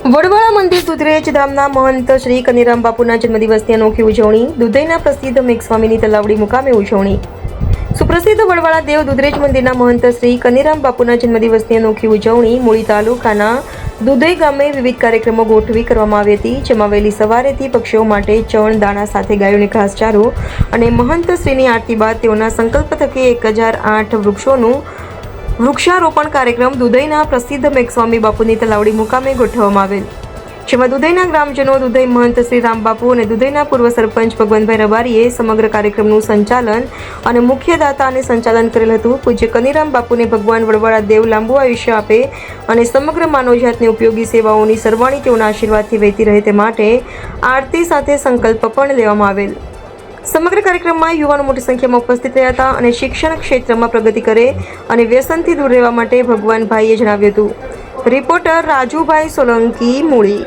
વડવાળા મંદિર દુધરેજ ધામના મહંત શ્રી કનીરામ બાપુના જન્મદિવસની અનોખી ઉજવણી. દુધઈના પ્રસિદ્ધ મેઘસ્વામીની તલાવડી મુકામે ઉજવણી. સુપ્રસિદ્ધ વડવાળા દેવ દુધરેજ મંદિરના મહંત શ્રી કનીરામ બાપુના જન્મદિવસની અનોખી ઉજવણી મૂળી તાલુકાના દુધઈ ગામે વિવિધ કાર્યક્રમો ગોઠવી કરવામાં આવી હતી, જેમાં વહેલી સવારેથી પક્ષીઓ માટે ચણ દાણા સાથે ગાયોને ઘાસચારો અને મહંત શ્રીની આરતી બાદ તેઓના સંકલ્પ થકી 1008 વૃક્ષોનું વૃક્ષારોપણ કાર્યક્રમ દુધઈના પ્રસિદ્ધ મેઘસ્વામી બાપુની તલાવડી મુકામે ગોઠવવામાં આવેલ, જેમાં દુધઈના ગ્રામજનો, દુધઈ મહંત શ્રી રામબાપુ અને દુધઈના પૂર્વ સરપંચ ભગવંતભાઈ રબારીએ સમગ્ર કાર્યક્રમનું સંચાલન અને મુખ્ય દાતા અને સંચાલન કરેલ હતું. પૂજ્ય કનીરામ બાપુને ભગવાન વડવાળા દેવ લાંબુ આયુષ્ય આપે અને સમગ્ર માનવજાતને ઉપયોગી સેવાઓની સરવાણી તેઓના આશીર્વાદથી વહેતી રહે તે માટે આરતી સાથે સંકલ્પ પણ લેવામાં આવેલ. સમગ્ર કાર્યક્રમમાં યુવાનો મોટી સંખ્યામાં ઉપસ્થિત રહ્યા હતા અને શિક્ષણ ક્ષેત્રમાં પ્રગતિ કરે અને વ્યસનથી દૂર રહેવા માટે ભગવાનભાઈએ જણાવ્યું હતું. રિપોર્ટર રાજુભાઈ સોલંકી, મૂળી.